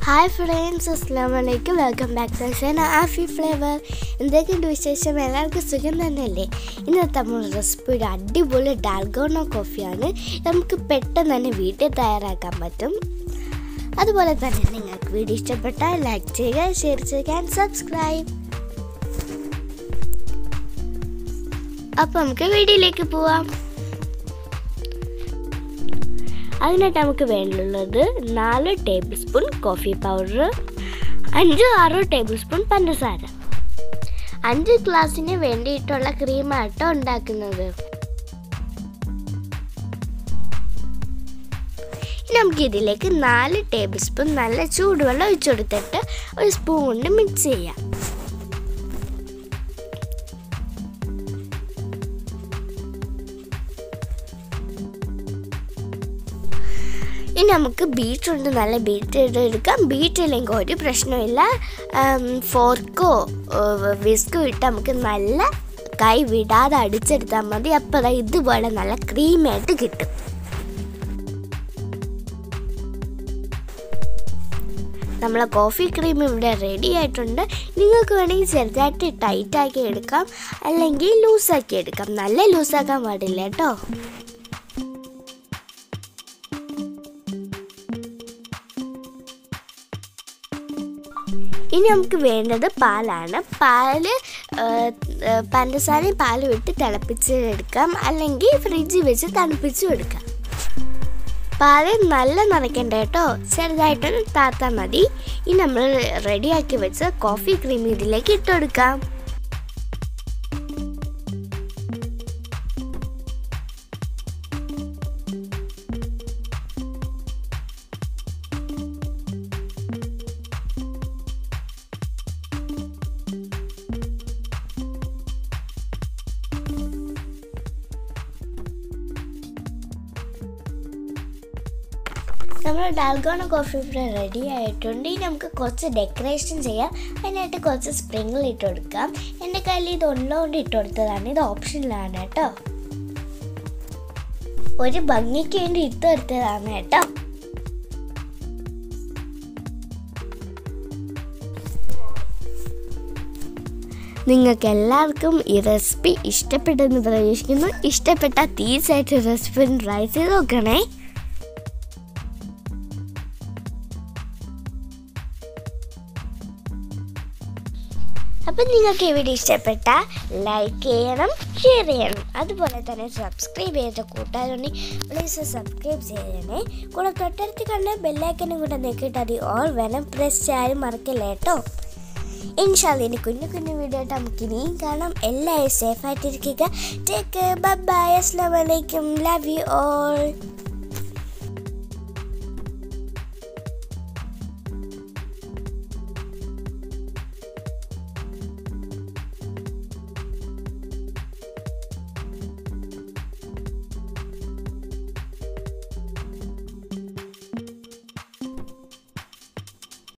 Hi friends, Assalamualaikum. Welcome back to AAFi Flavour. എന്തൊക്കെയുണ്ട് വിശേഷം? എല്ലാവർക്കും സുഖം തന്നെയല്ലേ? ഇന്നത്തെ നമ്മുടെ റെസിപ്പി ഒരു അടിപൊളി dalgona കോഫിയാണ്. നമുക്ക് പെട്ടെന്ന് തന്നെ വീട്ടിൽ തയ്യാറാക്കാൻ പറ്റും. അതുപോലെ തന്നെ നിങ്ങൾക്ക് വീഡിയോ ഇഷ്ടപ്പെട്ടാൽ ലൈക്ക് ചെയ്യുക, ഷെയർ ചെയ്യുക ആൻഡ് സബ്സ്ക്രൈബ്. അപ്പോൾ നമുക്ക് വീഡിയോയിലേക്ക് പോവാം. അതിനായിട്ട് നമുക്ക് വേണ്ടുള്ളത് 4 table spoon coffee powder, 5-6 table spoon പഞ്ചസാര. 5 ഗ്ലാസ്സിന് വേണ്ടിയിട്ടുള്ള ക്രീമാട്ടോ ഉണ്ടാക്കുന്നത്. നമുക്ക് ഇതിലേക്ക് 4 ടേബിൾ സ്പൂൺ നല്ല ചൂടുവെള്ളം ഒഴിച്ചു കൊടുത്തിട്ട് ഒരു സ്പൂൺ കൊണ്ട് മിക്സ് ചെയ്യാം. ഇനി നമുക്ക് ബീറ്റുണ്ട്, നല്ല ബീറ്റ് എടുക്കാം. ബീറ്റില്ലെങ്കിൽ ഒരു പ്രശ്നമില്ല, ഫോർക്കോ വിസ്കോ ഇട്ട് നമുക്ക് നല്ല കൈ വിടാതെ അടിച്ചെടുത്താൽ മതി. അപ്പോൾ ഇതുപോലെ നല്ല ക്രീമായിട്ട് കിട്ടും. നമ്മളെ കോഫി ക്രീം ഇവിടെ റെഡി ആയിട്ടുണ്ട്. നിങ്ങൾക്ക് വേണമെങ്കിൽ ചെറുതായിട്ട് ടൈറ്റാക്കി എടുക്കാം, അല്ലെങ്കിൽ ലൂസാക്കി എടുക്കാം. നല്ല ലൂസാക്കാൻ പാടില്ല കേട്ടോ. ഇനി നമുക്ക് വേണ്ടത് പാലാണ്. പഞ്ചസാരയും പാലും ഇട്ട് തിളപ്പിച്ചെടുക്കാം, അല്ലെങ്കിൽ ഫ്രിഡ്ജിൽ വെച്ച് തണുപ്പിച്ചും എടുക്കാം. പാല് നല്ല നിറയ്ക്കണ്ട കേട്ടോ, ചെറുതായിട്ടൊന്ന് താത്താൽ മതി. ഇനി നമ്മൾ റെഡിയാക്കി വെച്ച് കോഫി ക്രീം ഇതിലേക്ക് ഇട്ടുകൊടുക്കാം. നമ്മുടെ dalgona കോഫി ഇവിടെ റെഡി ആയിട്ടുണ്ട്. ഇനി നമുക്ക് കുറച്ച് ഡെക്കറേഷൻ ചെയ്യാം. അതിനായിട്ട് കുറച്ച് സ്പ്രിങ്കിൾ ഇട്ട് കൊടുക്കാം. എൻ്റെ കയ്യിൽ ഇത് ഉള്ളതുകൊണ്ട് ഇട്ട് കൊടുത്തതാണ്, ഇത് ഓപ്ഷനിലാണ് കേട്ടോ. ഒരു ഭംഗിക്ക് വേണ്ടി ഇട്ട് കൊടുത്തതാണ് കേട്ടോ. നിങ്ങൾക്ക് എല്ലാവർക്കും ഈ റെസിപ്പി ഇഷ്ടപ്പെട്ടെന്ന് പ്രതീക്ഷിക്കുന്നു. ഇഷ്ടപ്പെട്ടാൽ തീർച്ചയായിട്ടും റെസിപ്പി ട്രൈ ചെയ്ത് നോക്കണേ. അപ്പം നിങ്ങൾക്ക് ഈ വീഡിയോ ഇഷ്ടപ്പെട്ടാൽ ലൈക്ക് ചെയ്യണം, ഷെയർ ചെയ്യണം. അതുപോലെ തന്നെ സബ്സ്ക്രൈബ് ചെയ്ത കൂട്ടുകാരുണ്ടെങ്കിൽ പ്ലീസ് സബ്സ്ക്രൈബ് ചെയ്യണേ. കൂടെ തൊട്ടടുത്ത് കണ്ട ബെല്ലൈക്കനും കൂടെ നോക്കിയിട്ട് അത് ഓൾ വേണം പ്രസ് ചെയ്യാനും മറക്കില്ല കേട്ടോ. ഇൻഷാല്ലാ ഇനി കുഞ്ഞു വീഡിയോ ആയിട്ട് നമുക്ക് ഇനിയും കാണാം. എല്ലാവരും സേഫായിട്ടിരിക്കുക. ടേക്ക് കെയർ, ബൈ ബൈ, അസ്സലാമു അലൈക്കും, ലവ് യു ഓൾ.